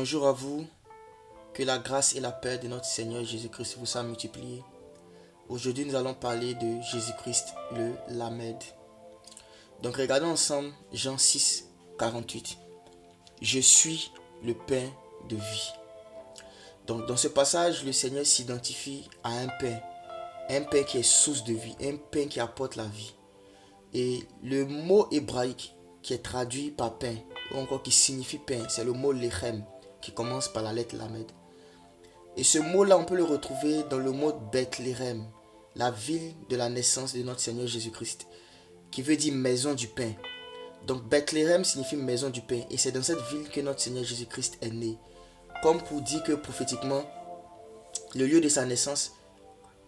Bonjour à vous, que la grâce et la paix de notre Seigneur Jésus-Christ vous soient multipliées. Aujourd'hui, nous allons parler de Jésus-Christ, le Lamed. Donc, regardons ensemble Jean 6, 48. Je suis le pain de vie. Donc, dans ce passage, le Seigneur s'identifie à un pain qui est source de vie, un pain qui apporte la vie. Et le mot hébraïque qui est traduit par pain, ou encore qui signifie pain, c'est le mot lechem, qui commence par la lettre Lamed. Et ce mot-là, on peut le retrouver dans le mot Bethléem, la ville de la naissance de notre Seigneur Jésus-Christ, qui veut dire maison du pain. Donc Bethléem signifie maison du pain, et c'est dans cette ville que notre Seigneur Jésus-Christ est né. Comme pour dire que prophétiquement, le lieu de sa naissance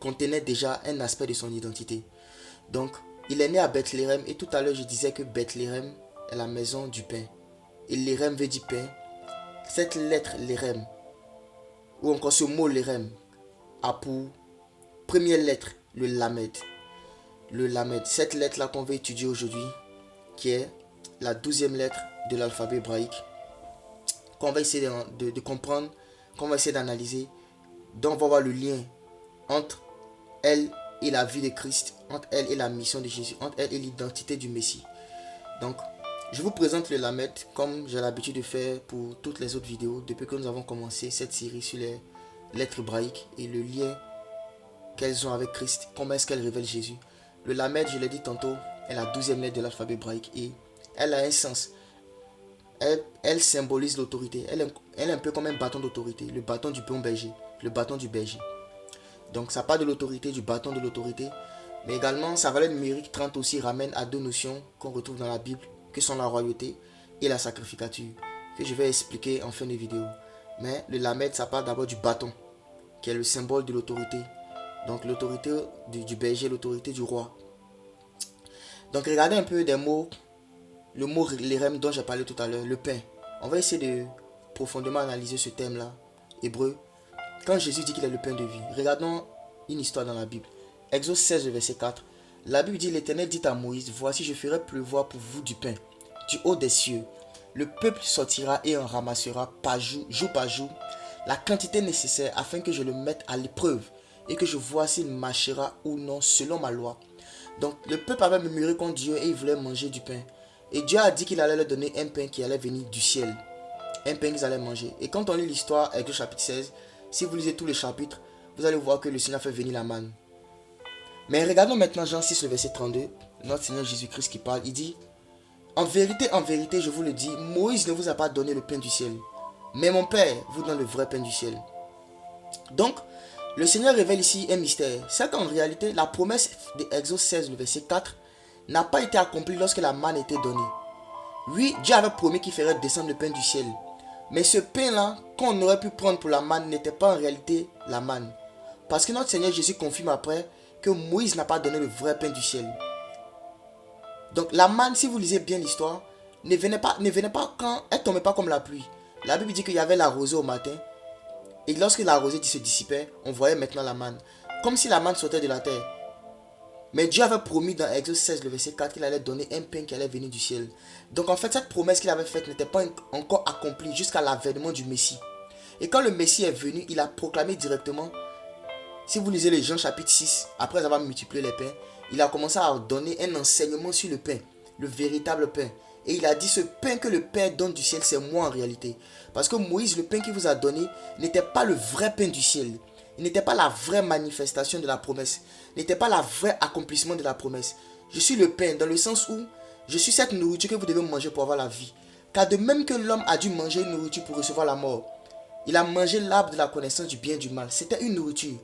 contenait déjà un aspect de son identité. Donc, il est né à Bethléem, et tout à l'heure je disais que Bethléem est la maison du pain. Et l'érem veut dire pain. Cette lettre l'érem, ou encore ce mot l'érem, a pour première lettre le lamed. Le lamed, cette lettre-là qu'on va étudier aujourd'hui, qui est la 12e lettre de l'alphabet hébraïque, qu'on va essayer de comprendre, qu'on va essayer d'analyser, dont on va voir le lien entre elle et la vie de Christ, entre elle et la mission de Jésus, entre elle et l'identité du Messie. Donc, je vous présente le Lamed comme j'ai l'habitude de faire pour toutes les autres vidéos depuis que nous avons commencé cette série sur les lettres hébraïques et le lien qu'elles ont avec Christ, comment est-ce qu'elles révèlent Jésus. Le Lamed, je l'ai dit tantôt, est la 12e lettre de l'alphabet hébraïque et elle a un sens. Elle symbolise l'autorité. Elle est un peu comme un bâton d'autorité, le bâton du bon berger, le bâton du berger. Donc ça parle de l'autorité, du bâton de l'autorité, mais également sa valeur numérique 30 aussi ramène à deux notions qu'on retrouve dans la Bible, que sont la royauté et la sacrificature, que je vais expliquer en fin de vidéo. Mais le Lamed, ça parle d'abord du bâton, qui est le symbole de l'autorité. Donc l'autorité du berger, l'autorité du roi. Donc regardez un peu des mots, le mot l'érem dont j'ai parlé tout à l'heure, le pain. On va essayer de profondément analyser ce thème-là, hébreu. Quand Jésus dit qu'il est le pain de vie, regardons une histoire dans la Bible. Exode 16, verset 4. La Bible dit, l'Éternel dit à Moïse, voici je ferai pleuvoir pour vous du pain, du haut des cieux. Le peuple sortira et en ramassera jour par jour, la quantité nécessaire afin que je le mette à l'épreuve et que je vois s'il marchera ou non selon ma loi. Donc le peuple avait murmuré contre Dieu et il voulait manger du pain. Et Dieu a dit qu'il allait leur donner un pain qui allait venir du ciel. Un pain qu'ils allaient manger. Et quand on lit l'histoire avec le chapitre 16, si vous lisez tous les chapitres, vous allez voir que le Seigneur fait venir la manne. Mais regardons maintenant Jean 6, le verset 32, notre Seigneur Jésus-Christ qui parle, il dit, en vérité, je vous le dis, Moïse ne vous a pas donné le pain du ciel, mais mon Père vous donne le vrai pain du ciel. Donc, le Seigneur révèle ici un mystère. C'est qu'en réalité, la promesse d'Exode 16, le verset 4, n'a pas été accomplie lorsque la manne était donnée. Oui, Dieu avait promis qu'il ferait descendre le pain du ciel. Mais ce pain-là, qu'on aurait pu prendre pour la manne, n'était pas en réalité la manne. Parce que notre Seigneur Jésus confirme après que Moïse n'a pas donné le vrai pain du ciel. Donc la manne, si vous lisez bien l'histoire, ne venait pas quand elle ne tombait pas comme la pluie. La Bible dit qu'il y avait la rosée au matin. Et lorsque la rosée se dissipait, on voyait maintenant la manne. Comme si la manne sortait de la terre. Mais Dieu avait promis dans Exode 16, le verset 4, qu'il allait donner un pain qui allait venir du ciel. Donc en fait, cette promesse qu'il avait faite n'était pas encore accomplie jusqu'à l'avènement du Messie. Et quand le Messie est venu, il a proclamé directement. Si vous lisez les Jean chapitre 6, après avoir multiplié les pains, il a commencé à donner un enseignement sur le pain, le véritable pain. Et il a dit, ce pain que le Père donne du ciel, c'est moi en réalité. Parce que Moïse, le pain qu'il vous a donné, n'était pas le vrai pain du ciel. Il n'était pas la vraie manifestation de la promesse. Il n'était pas le vrai accomplissement de la promesse. Je suis le pain dans le sens où je suis cette nourriture que vous devez manger pour avoir la vie. Car de même que l'homme a dû manger une nourriture pour recevoir la mort, il a mangé l'arbre de la connaissance du bien et du mal. C'était une nourriture.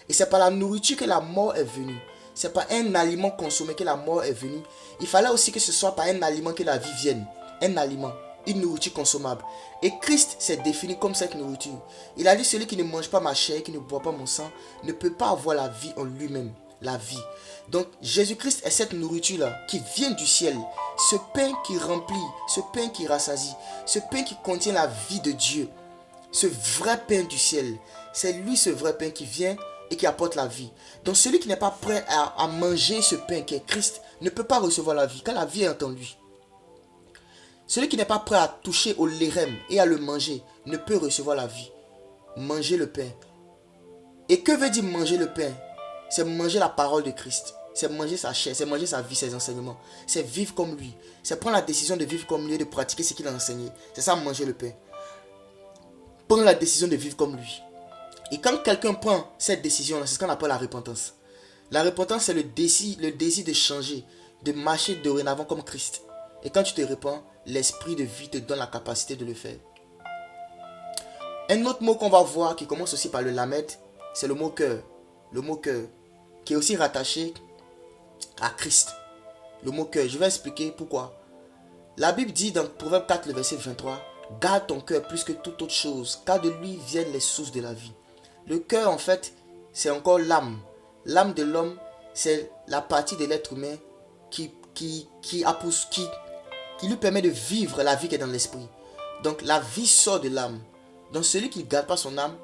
Et c'est par la nourriture que la mort est venue. C'est par un aliment consommé que la mort est venue. Il fallait aussi que ce soit par un aliment que la vie vienne. Un aliment, une nourriture consommable. Et Christ s'est défini comme cette nourriture. Il a dit, celui qui ne mange pas ma chair, qui ne boit pas mon sang, ne peut pas avoir la vie en lui-même. La vie. Donc Jésus-Christ est cette nourriture-là qui vient du ciel. Ce pain qui remplit, ce pain qui rassasie, ce pain qui contient la vie de Dieu. Ce vrai pain du ciel, c'est lui ce vrai pain qui vient et qui apporte la vie. Donc celui qui n'est pas prêt à manger ce pain qui est Christ ne peut pas recevoir la vie, car la vie est en lui. Celui qui n'est pas prêt à toucher au lérem et à le manger ne peut recevoir la vie. Manger le pain. Et que veut dire manger le pain? C'est manger la parole de Christ. C'est manger sa chair, c'est manger sa vie, ses enseignements. C'est vivre comme lui. C'est prendre la décision de vivre comme lui et de pratiquer ce qu'il a enseigné. C'est ça, manger le pain. Prendre la décision de vivre comme lui. Et quand quelqu'un prend cette décision-là, c'est ce qu'on appelle la repentance. La repentance, c'est le désir de changer, de marcher dorénavant comme Christ. Et quand tu te repens, l'esprit de vie te donne la capacité de le faire. Un autre mot qu'on va voir, qui commence aussi par le lamed, c'est le mot cœur. Le mot cœur, qui est aussi rattaché à Christ. Le mot cœur, je vais expliquer pourquoi. La Bible dit dans Proverbe 4, le verset 23, « Garde ton cœur plus que toute autre chose, car de lui viennent les sources de la vie. » Le cœur, en fait, c'est encore l'âme. L'âme de l'homme, c'est la partie de l'être humain qui lui permet de vivre la vie qui est dans l'esprit. Donc, la vie sort de l'âme. Donc, celui qui ne garde pas son âme,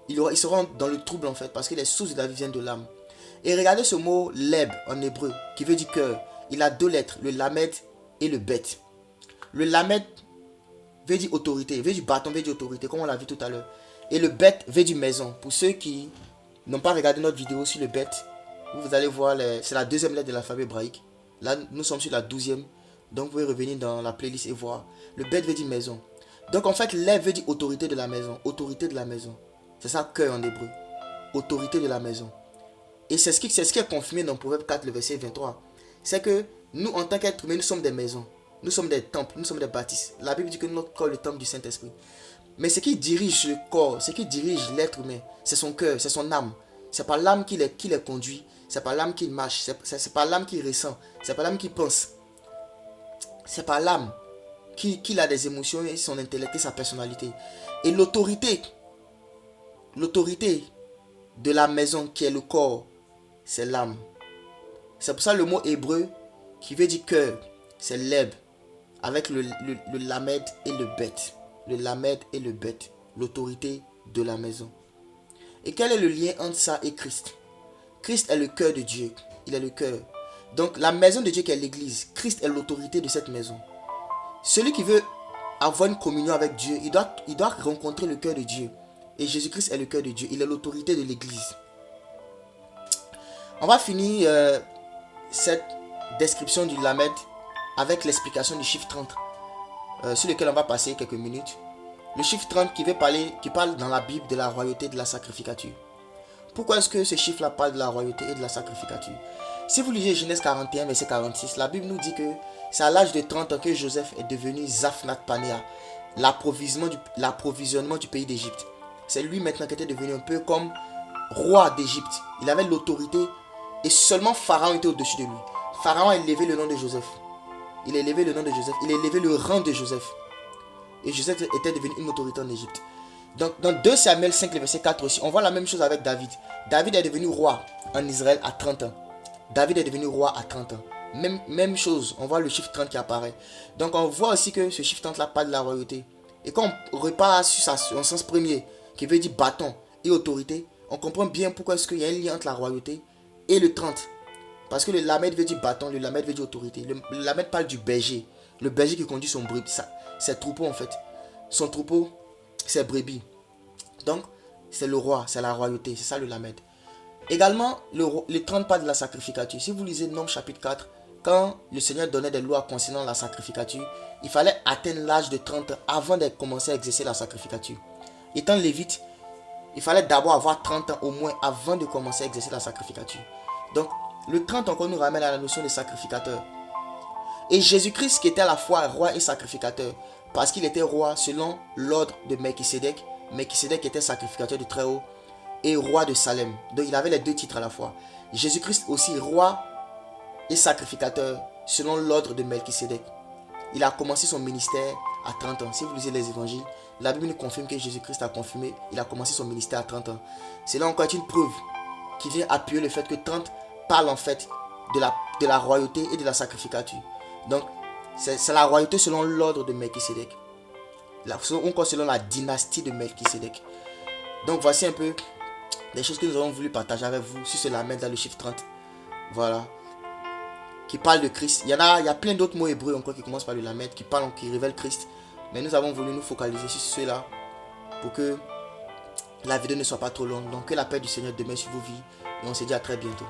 il sera dans le trouble, en fait, parce que les sources de la vie viennent de l'âme. Et regardez ce mot leb en hébreu, qui veut dire cœur. Il a deux lettres, le lamed et le bet. Le lamed veut dire autorité, veut dire bâton, veut dire autorité, comme on l'a vu tout à l'heure. Et le bet veut dire maison. Pour ceux qui n'ont pas regardé notre vidéo sur le bet, vous allez voir, c'est la deuxième lettre de l'alphabet hébraïque. Là, nous sommes sur la 12e. Donc, vous pouvez revenir dans la playlist et voir. Le bet veut dire maison. Donc, en fait, leb veut dire autorité de la maison. Autorité de la maison. C'est ça, cœur en hébreu. Autorité de la maison. Et c'est ce qui est confirmé dans Proverbe 4, le verset 23. C'est que nous, en tant qu'êtres humains, nous sommes des maisons. Nous sommes des temples, nous sommes des bâtisses. La Bible dit que notre corps est le temple du Saint-Esprit. Mais ce qui dirige le corps, ce qui dirige l'être humain, c'est son cœur, c'est son âme. C'est pas l'âme qui les conduit. C'est pas l'âme qui marche. C'est pas l'âme qui ressent. C'est pas l'âme qui pense. C'est pas l'âme qui a des émotions et son intellect et sa personnalité. Et l'autorité de la maison qui est le corps, c'est l'âme. C'est pour ça le mot hébreu qui veut dire cœur, c'est leb, avec le lamed et le bet. Le lamed et le bet, l'autorité de la maison. Et quel est le lien entre ça et Christ? Christ est le cœur de Dieu, il est le cœur. Donc la maison de Dieu qui est l'église, Christ est l'autorité de cette maison. Celui qui veut avoir une communion avec Dieu, il doit rencontrer le cœur de Dieu. Et Jésus-Christ est le cœur de Diur. Il est l'autorité de l'église. On va finir cette description du lamed avec l'explication du chiffre 30, sur lequel on va passer quelques minutes. Le chiffre 30 qui parle dans la Bible de la royauté et de la sacrificature. Pourquoi est-ce que ce chiffre-là parle de la royauté et de la sacrificature? Si vous lisez Genèse 41, verset 46, la Bible nous dit que c'est à l'âge de 30 ans que Joseph est devenu Zaphnath Panéah, l'approvisionnement du pays d'Égypte. C'est lui maintenant qui était devenu un peu comme roi d'Égypte. Il avait l'autorité et seulement Pharaon était au-dessus de lui. Pharaon a élevé le nom de Joseph. Il a élevé le nom de Joseph. Il a élevé le rang de Joseph. Et Joseph était devenu une autorité en Égypte. Donc dans 2 Samuel 5, le verset 4 aussi, on voit la même chose avec David. David est devenu roi en Israël à 30 ans. David est devenu roi à 30 ans. Même chose, on voit le chiffre 30 qui apparaît. Donc on voit aussi que ce chiffre 30 là parle de la royauté. Et quand on repart sur son sens premier, qui veut dire bâton et autorité, on comprend bien pourquoi est-ce qu'il y a un lien entre la royauté et le 30. Parce que le lamed veut dire bâton, le lamed veut dire autorité. Le lamed parle du berger. Le berger qui conduit son brebis, ses troupeaux en fait. Son troupeau, c'est brebis. Donc, c'est le roi, c'est la royauté, c'est ça le lamed. Également, le 30 parle de la sacrificature. Si vous lisez Nombres chapitre 4, quand le Seigneur donnait des lois concernant la sacrificature, il fallait atteindre l'âge de 30 ans avant de commencer à exercer la sacrificature. Étant lévite, il fallait d'abord avoir 30 ans au moins avant de commencer à exercer la sacrificature. Donc, le 30 encore nous ramène à la notion de sacrificateur. Et Jésus-Christ qui était à la fois roi et sacrificateur, parce qu'il était roi selon l'ordre de Melchisédek. Melchisédek était sacrificateur du Très-Haut et roi de Salem. Donc il avait les deux titres à la fois. Jésus-Christ aussi roi et sacrificateur selon l'ordre de Melchisédek. Il a commencé son ministère à 30 ans. Si vous lisez les évangiles, la Bible nous confirme que Jésus-Christ a confirmé, il a commencé son ministère à 30 ans. C'est là encore une preuve qui vient appuyer le fait que 30 parle en fait de la royauté et de la sacrificature. Donc c'est la royauté selon l'ordre de Melchisédek. Encore selon la dynastie de Melchisédek. Donc voici un peu les choses que nous avons voulu partager avec vous sur ce lamed dans le chiffre 30. Voilà. Qui parle de Christ. Il y a plein d'autres mots hébreux encore qui commencent par le lamed, qui révèlent Christ. Mais nous avons voulu nous focaliser sur ceux-là pour que la vidéo ne soit pas trop longue. Donc que la paix du Seigneur demeure sur vos vies. Et on se dit à très bientôt.